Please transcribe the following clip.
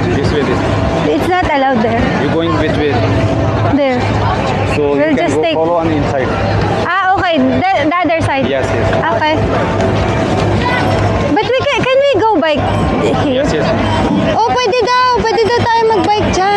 This way, this way. It's not allowed there. You're going which way? There. So We'll you can just go take- follow on the inside. Ah, okay. The other side. Yes, yes. Okay. But can we go bike here? Yes, yes. Oh, pwede daw tayo mag-bike dyan.